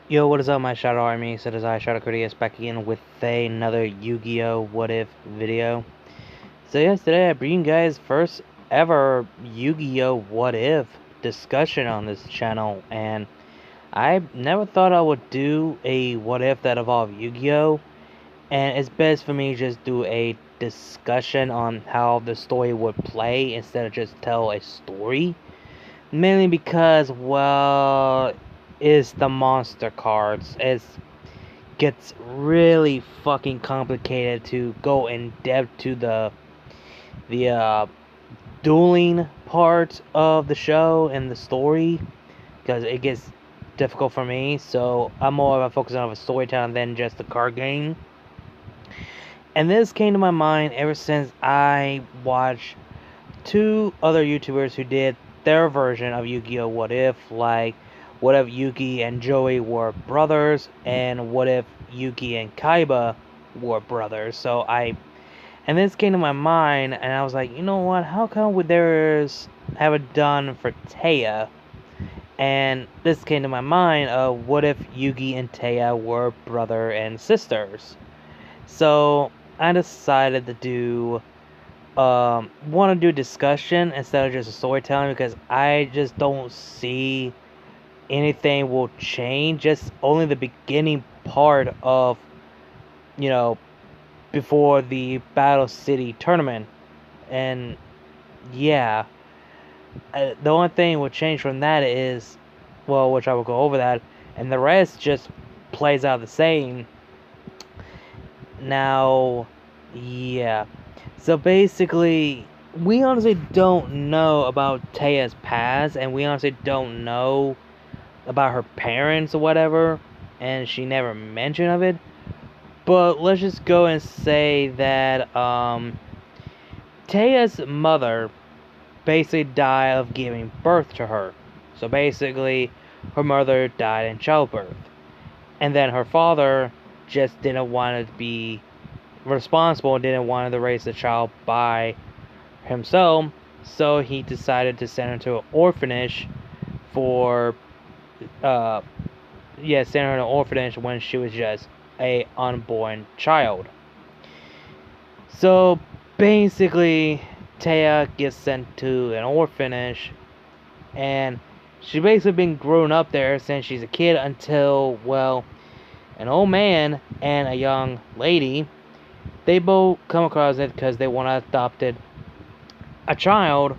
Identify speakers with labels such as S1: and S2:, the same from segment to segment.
S1: Yo, what is up, my Shadow Army? So, it is I, Shadow Critias, back again with another Yu-Gi-Oh! What If video. So, yes, today I bring you guys first ever Yu-Gi-Oh! What If discussion on this channel, and I never thought I would do a What If that involved Yu-Gi-Oh! And it's best for me to just do a discussion on how the story would play instead of just tell a story. Mainly because, well, it's the monster cards. It gets really fucking complicated to go in depth to the dueling part of the show and the story, because it gets difficult for me. So I'm more of a focus on a storytelling than just the card game. And this came to my mind ever since I watched two other YouTubers who did their version of Yu-Gi-Oh! What If, like what if Yugi and Joey were brothers, and what if Yugi and Kaiba were brothers. And this came to my mind, and I was like, you know what, how come would theirs have it done for Taya? And this came to my mind of what if Yugi and Taya were brother and sisters. So I decided to do want to do discussion instead of just storytelling, because I just don't see anything will change. Just only the beginning part of, you know, before the Battle City tournament. And yeah, the only thing will change from that is, well, which I will go over that, and the rest just plays out the same. Now, yeah. So basically, we honestly don't know about Taya's past, and we honestly don't know about her parents or whatever, and she never mentioned of it. But let's just go and say that Taya's mother basically died of giving birth to her. So basically, her mother died in childbirth, and then her father just didn't want to be responsible, didn't want to raise the child by himself, so he decided to send her to an orphanage for send her to an orphanage when she was just a unborn child. So basically, Taya gets sent to an orphanage, and she's basically been growing up there since she's a kid until, well, an old man and a young lady, they both come across it because they want to adopt a child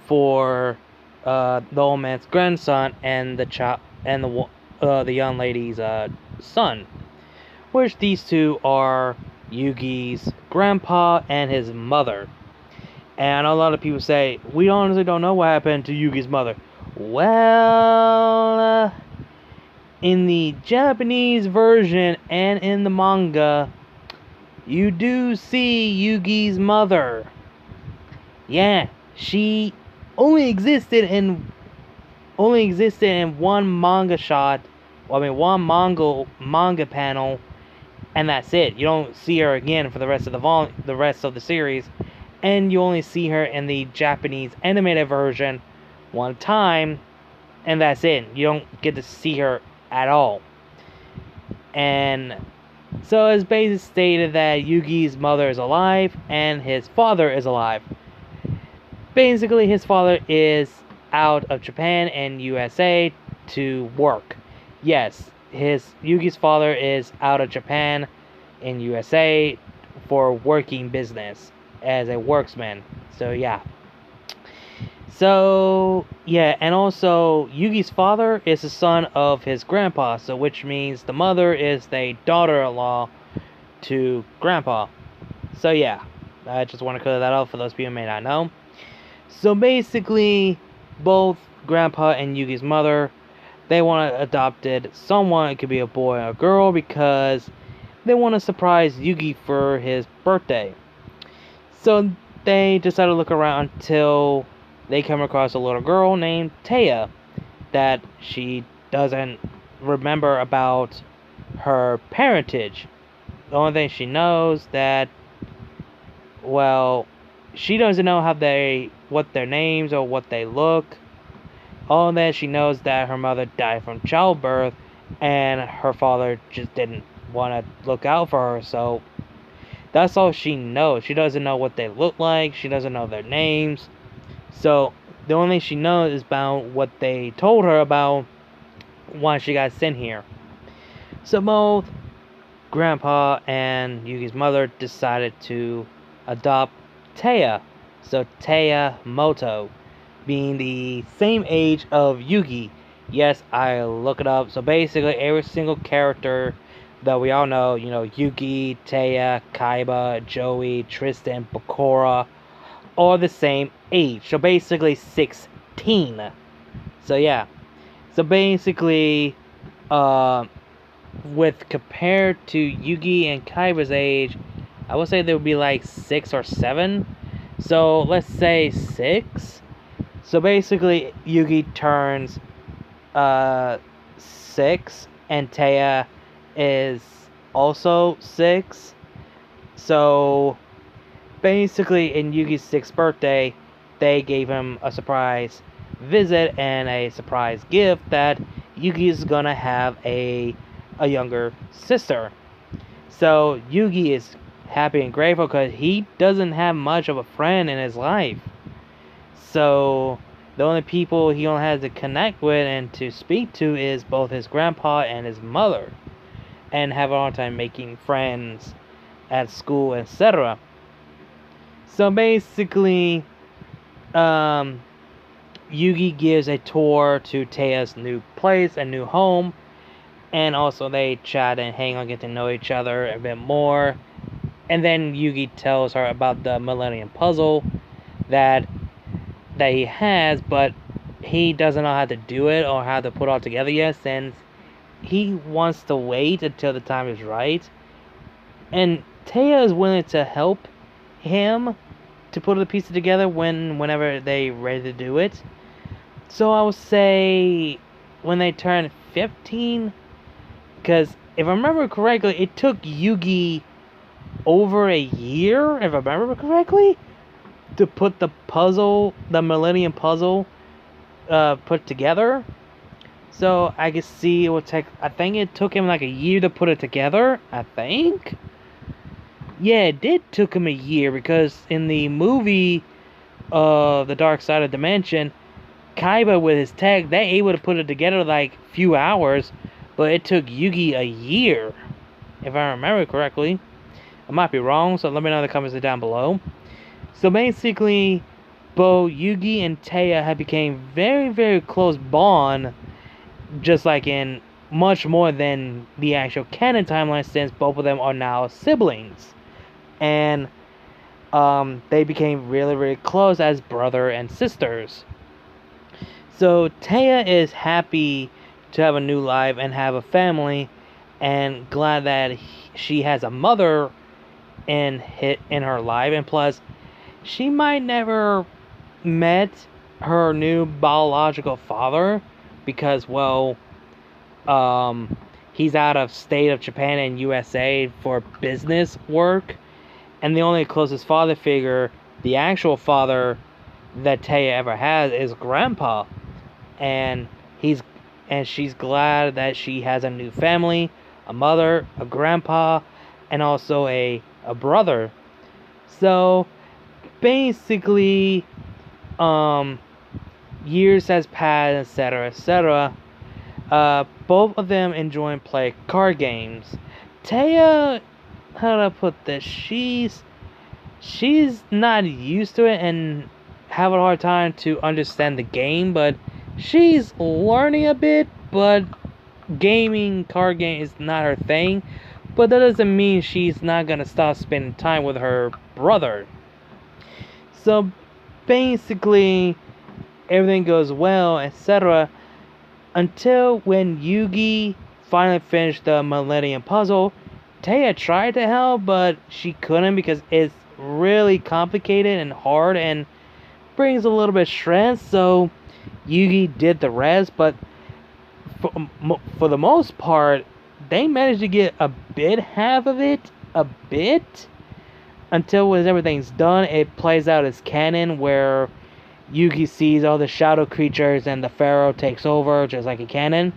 S1: for the old man's grandson and the child and the young lady's son, which these two are Yugi's grandpa and his mother. And a lot of people say, we honestly don't know what happened to Yugi's mother. Well, in the Japanese version and in the manga, you do see Yugi's mother. Yeah, she only existed in one manga shot. Well, I mean, one manga panel, and that's it. You don't see her again for the rest of the rest of the series, and you only see her in the Japanese animated version one time, and that's it. You don't get to see her at all. And so it's basically stated that Yugi's mother is alive and his father is alive. Basically, his father is out of Japan and USA to work. Yes, Yugi's father is out of Japan in USA for working business as a worksman. So yeah. So yeah, and also Yugi's father is the son of his grandpa, so which means the mother is the daughter-in-law to grandpa. So yeah, I just want to clear that up for those people who may not know. So basically, both grandpa and Yugi's mother, they want to adopt someone. It could be a boy or a girl, because they want to surprise Yugi for his birthday. So they decide to look around until they come across a little girl named Taya that she doesn't remember about her parentage. The only thing she knows that, well, she doesn't know what their names or what they look. All that she knows that her mother died from childbirth, and her father just didn't want to look out for her, so that's all she knows. She doesn't know what they look like, she doesn't know their names, so the only thing she knows is about what they told her about why she got sent here. So both Grandpa and Yugi's mother decided to adopt Taya. So Taya Moto, being the same age of Yugi. Yes, I look it up. So basically, every single character that we all know, Yugi, Taya, Kaiba, Joey, Tristan, Bakura, all the same age. So basically, 16. So yeah. So basically, with compared to Yugi and Kaiba's age, I would say they would be like 6 or 7. So let's say 6. So basically, Yugi turns 6, and Taya is also 6. So basically, in Yugi's 6th birthday, they gave him a surprise visit and a surprise gift that Yugi is gonna have a younger sister. So Yugi is happy and grateful because he doesn't have much of a friend in his life. So the only people he only has to connect with and to speak to is both his grandpa and his mother, and have a hard time making friends at school, etc. So basically, Yugi gives a tour to Taya's new place, a new home, and also they chat and hang on, get to know each other a bit more. And then Yugi tells her about the Millennium Puzzle that he has, but he doesn't know how to do it or how to put it all together yet, since he wants to wait until the time is right. And Taya is willing to help him to put the pieces together whenever they're ready to do it. So I would say when they turn 15, because if I remember correctly, it took Yugi over a year, if I remember correctly, to put the puzzle, the Millennium Puzzle, put together. So I can see it would take, I think it took him like a year to put it together, I think. Yeah, it did took him a year, because in the movie, The Dark Side of Dimension, Kaiba with his tech, they able to put it together like a few hours, but it took Yugi a year, if I remember correctly. I might be wrong, so let me know in the comments down below. So basically, both Yugi and Taya have become very, very close bond, just like in much more than the actual canon timeline, since both of them are now siblings. And they became really, really close as brother and sisters. So Taya is happy to have a new life and have a family, and glad that she has a mother in her life, and plus she might never met her new biological father, because well, he's out of state of Japan and USA for business work, and the only closest father figure, the actual father that Taya ever has, is Grandpa, and she's glad that she has a new family, a mother, a grandpa, and also a brother. So basically, years has passed, etc., etc. Both of them enjoy and play card games. Taya, how do I put this? She's not used to it and have a hard time to understand the game, but she's learning a bit. But card game is not her thing. But that doesn't mean she's not gonna stop spending time with her brother. So basically, everything goes well, etc. Until when Yugi finally finished the Millennium Puzzle. Taya tried to help, but she couldn't, because it's really complicated and hard and brings a little bit of stress. So Yugi did the rest, but for the most part, they managed to get half of it, until when everything's done, it plays out as canon, where Yugi sees all the shadow creatures and the Pharaoh takes over, just like a canon.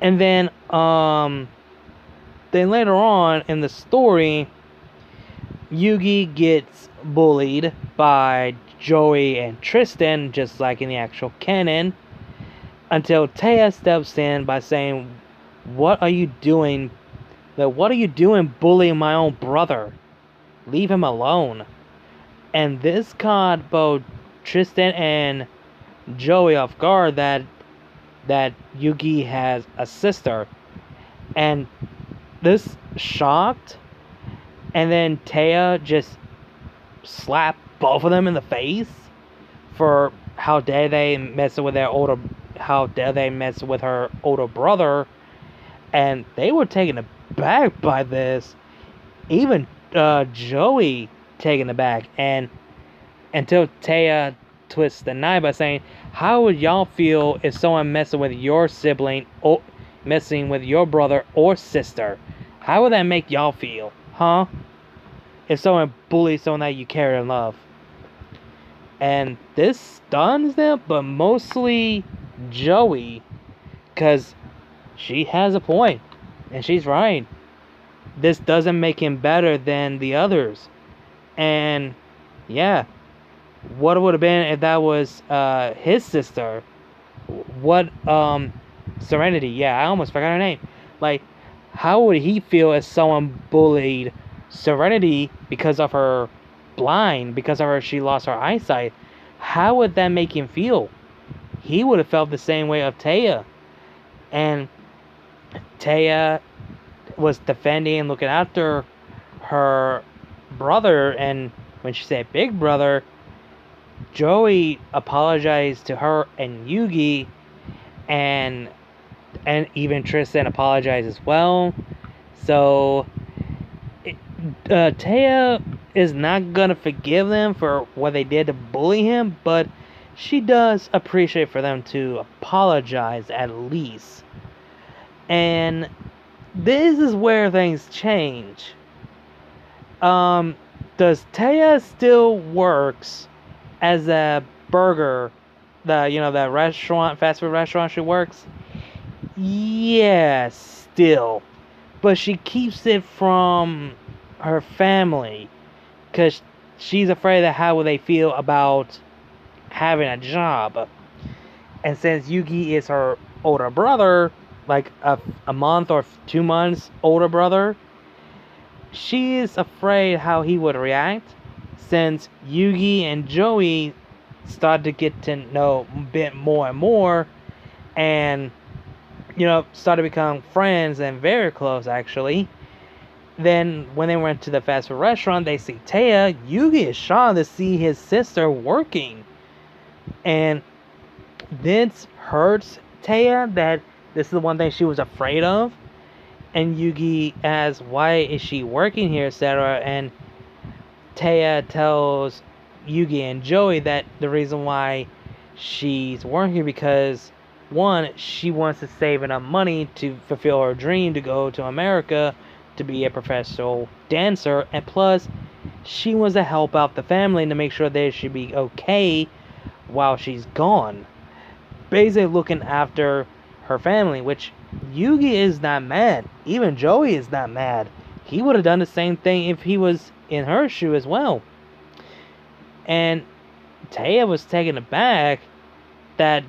S1: And then later on in the story, Yugi gets bullied by Joey and Tristan, just like in the actual canon, until Taya steps in by saying, "What are you doing? What are you doing bullying my own brother? Leave him alone." And this caught both Tristan and Joey off guard that Yugi has a sister. And this shocked, and then Taya just slapped both of them in the face for how dare they mess with her older brother. And they were taken aback by this. Even Joey taken aback, and until Taya twists the knife by saying, "How would y'all feel if someone messing with your sibling or messing with your brother or sister? How would that make y'all feel, huh? If someone bullies someone that you care and love?" And this stuns them, but mostly Joey, because she has a point, and she's right. This doesn't make him better than the others. And yeah, what would have been if that was his sister? What Serenity, yeah, I almost forgot her name. Like, how would he feel if someone bullied Serenity because of her she lost her eyesight? How would that make him feel? He would have felt the same way of Taya. And Taya was defending and looking after her brother, and when she said big brother, Joey apologized to her and Yugi, and even Tristan apologized as well. So Taya is not gonna forgive them for what they did to bully him, but she does appreciate for them to apologize at least. And this is where things change. Does Taya still works as a burger, the restaurant, fast food restaurant she works? Yes, still. But she keeps it from her family, because she's afraid of how will they feel about having a job. And since Yugi is her older brother, like a month or 2 months older brother, she is afraid how he would react, since Yugi and Joey start to get to know a bit more and more, and start to become friends and very close actually. Then when they went to the fast food restaurant, they see Taya. Yugi is shocked to see his sister working, and this hurts Taya, that this is the one thing she was afraid of. And Yugi asks, "Why is she working here?" etc. And Taya tells Yugi and Joey that the reason why she's working because, one, she wants to save enough money to fulfill her dream to go to America to be a professional dancer, and plus she wants to help out the family to make sure they should be okay while she's gone, basically looking after her family. Which Yugi is not mad, even Joey is not mad. He would have done the same thing if he was in her shoe as well. And Taya was taken aback that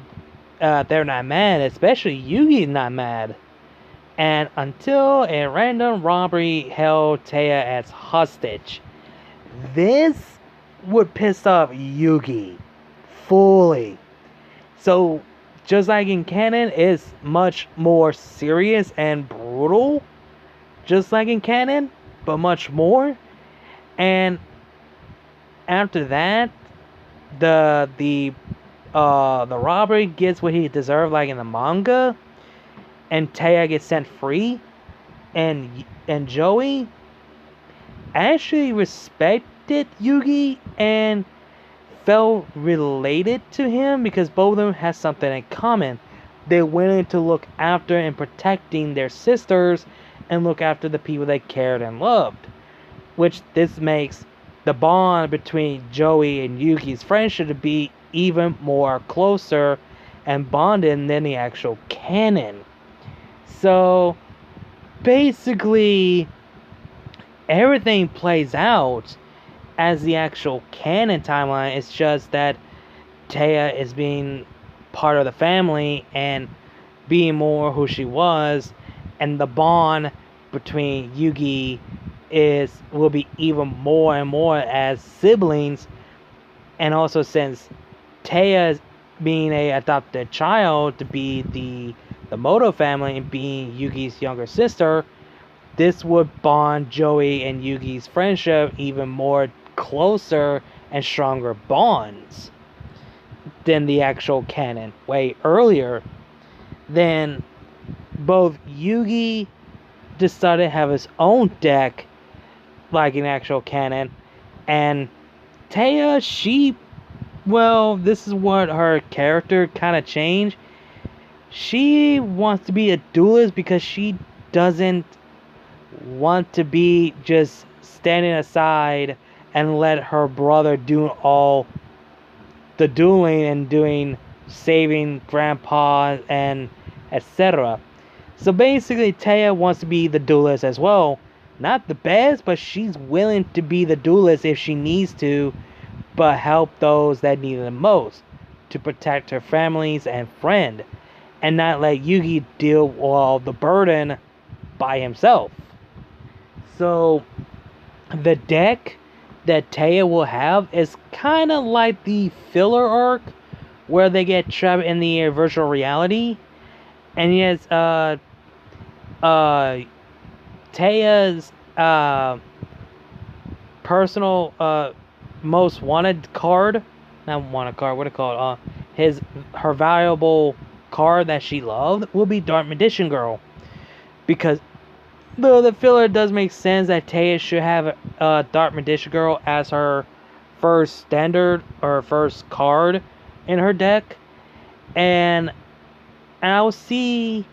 S1: they're not mad, especially Yugi not mad. And until a random robbery held Taya as hostage. This would piss off Yugi fully. So just like in canon, it's much more serious and brutal, just like in canon, but much more. And after that, the robbery gets what he deserved, like in the manga, and Taya gets sent free, and Joey actually respected Yugi and felt related to him because both of them have something in common. They're willing to look after and protecting their sisters and look after the people they cared and loved. Which this makes the bond between Joey and Yugi's friendship to be even more closer and bonded than the actual canon. So basically, everything plays out as the actual canon timeline. It's just that Taya is being part of the family and being more who she was, and the bond between Yugi will be even more and more as siblings. And also, since Taya being a adopted child to be the Moto family and being Yugi's younger sister, this would bond Joey and Yugi's friendship even more closer and stronger bonds than the actual canon. Way earlier, then both Yugi decided to have his own deck, like in actual canon, and Taya, this is what her character kind of changed. She wants to be a duelist because she doesn't want to be just standing aside and let her brother do all the dueling and saving grandpa and etc. So basically, Taya wants to be the duelist as well. Not the best, but she's willing to be the duelist if she needs to, but help those that need it the most, to protect her families and friend, and not let Yugi deal with all the burden by himself. So the deck that Taya will have is kind of like the filler arc where they get trapped in the virtual reality, and yes, Taya's personal most wanted card, not wanted card, what do you call it? Her valuable card that she loved will be Dark Magician Girl, because the filler does make sense that Taya should have Dark Magician Girl as her first standard or first card in her deck, and I will see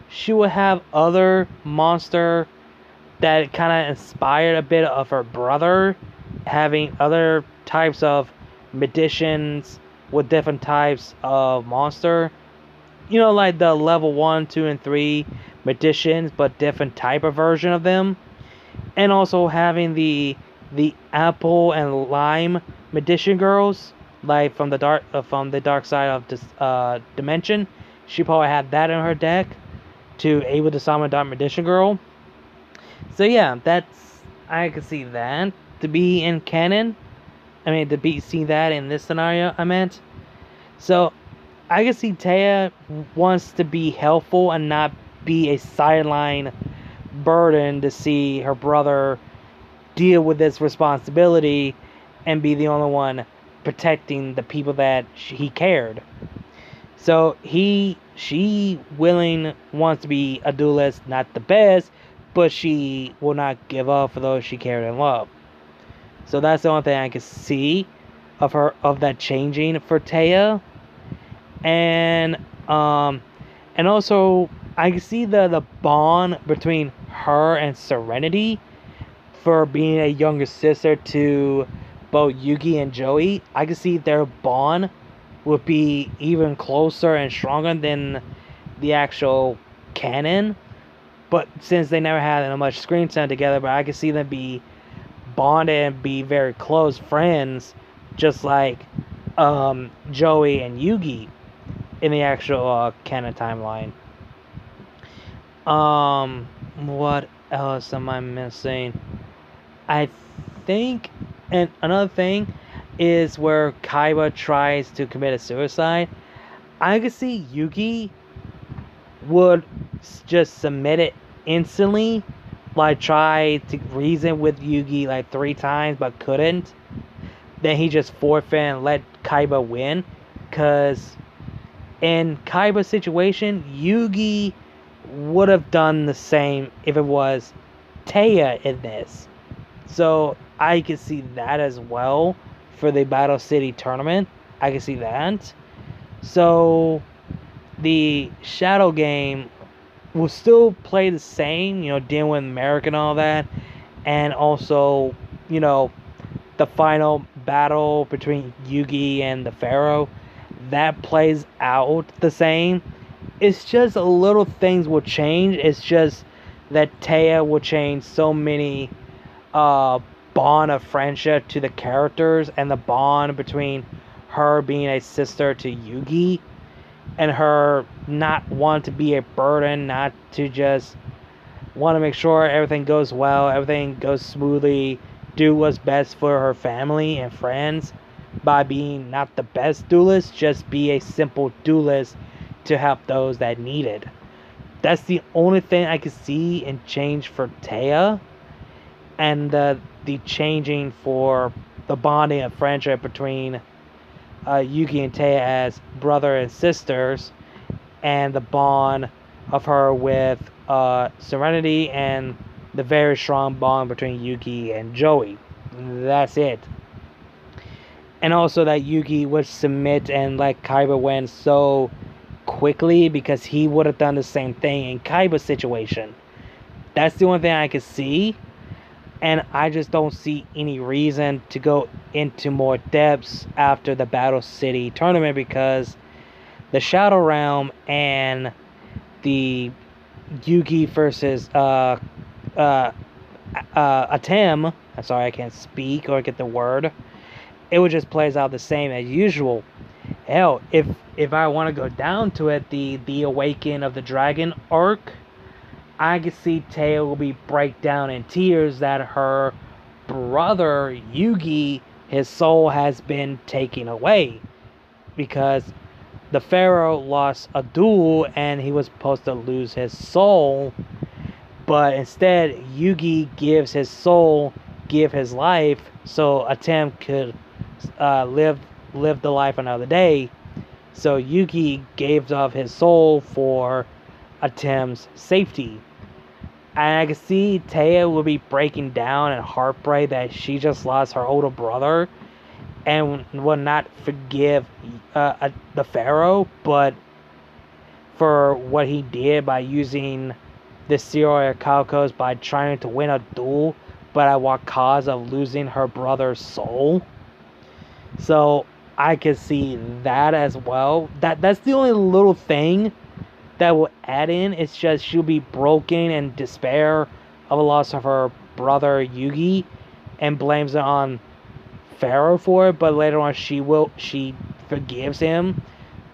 S1: she would have other monster that kind of inspired a bit of her brother, having other types of magicians with different types of monster. You know, like the level 1, 2, and 3 magicians, but different type of version of them. And also having the apple and lime magician girls, like from the dark side of this dimension. She probably had that in her deck to able to summon Dark Magician Girl. So yeah, I could see that to be in canon. I mean, see that in this scenario, I meant. So I can see Taya wants to be helpful and not be a sideline burden to see her brother deal with this responsibility and be the only one protecting the people that he cared. So she wants to be a duelist, not the best, but she will not give up for those she cared and loved. So that's the only thing I can see of that changing for Taya. And also I can see the bond between her and Serenity for being a younger sister to both Yugi and Joey. I can see their bond would be even closer and stronger than the actual canon. But since they never had that much screen time together, but I can see them be bonded and be very close friends, just like Joey and Yugi in the actual canon timeline. What else am I missing? I think, and another thing is where Kaiba tries to commit a suicide. I could see Yugi would just submit it instantly, like try to reason with Yugi like 3 times but couldn't. Then he just forfeit and let Kaiba win, because in Kaiba's situation, Yugi would have done the same if it was Taya in this. So I can see that as well for the Battle City tournament. I can see that. So the Shadow game will still play the same, dealing with America and all that. And also, the final battle between Yugi and the Pharaoh, that plays out the same. it's just little things will change. It's just that Taya will change so many bond of friendship to the characters, and the bond between her being a sister to Yugi and her not want to be a burden, not to just want to make sure everything goes well, everything goes smoothly, do what's best for her family and friends by being not the best duelist, just be a simple duelist to help those that need it. That's the only thing I could see and change for Taya, and the changing for the bonding of friendship between Yugi and Taya as brother and sisters, and the bond of her with Serenity, and the very strong bond between Yugi and Joey. That's it. And also that Yugi would submit and let Kaiba win so quickly, because he would have done the same thing in Kaiba's situation. That's the only thing I could see, and I just don't see any reason to go into more depths after the Battle City tournament, because the Shadow Realm and the Yugi versus Atem, I'm sorry, I can't speak or get the word, it would just plays out the same as usual. Hell, if I want to go down to it, the Awakening of the Dragon arc, I could see Taya will be break down in tears that her brother Yugi, his soul has been taken away, because the Pharaoh lost a duel and he was supposed to lose his soul, but instead Yugi gives his soul, give his life, so Atem could live the life another day. So Yugi gave up his soul for Atem's safety. And I can see Taya will be breaking down in heartbreak that she just lost her older brother and will not forgive the Pharaoh, but for what he did by using the Serial Calcos by trying to win a duel, but at what cause of losing her brother's soul. So I could see that as well. That's the only little thing that will add in. It's just she'll be broken and despair of the loss of her brother Yugi and blames it on Pharaoh for it, but later on she forgives him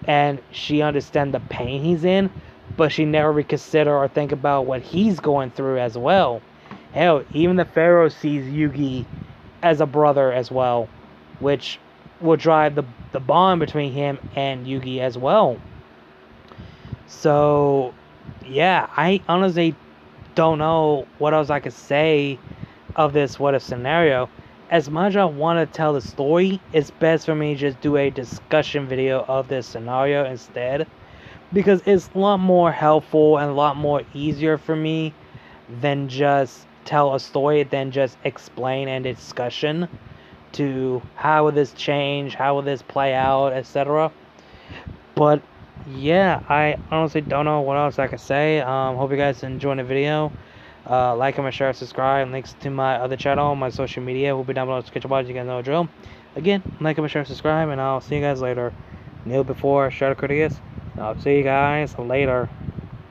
S1: and she understands the pain he's in, but she never reconsider or think about what he's going through as well. Hell, even the Pharaoh sees Yugi as a brother as well, which will drive the bond between him and Yugi as well. So, yeah, I honestly don't know what else I could say of this what if scenario. As much as I want to tell the story, it's best for me to just do a discussion video of this scenario instead, because it's a lot more helpful and a lot more easier for me than just tell a story, than just explain and discussion to how will this change, how will this play out, etc. But yeah, I honestly don't know what else I could say. Hope you guys enjoyed the video. Like, comment, share, subscribe. Links to my other channel, my social media will be down below in the description box. You guys know the drill. Again, like, comment, share, subscribe, and I'll see you guys later. Kneel before, shout out Critias. I'll see you guys later.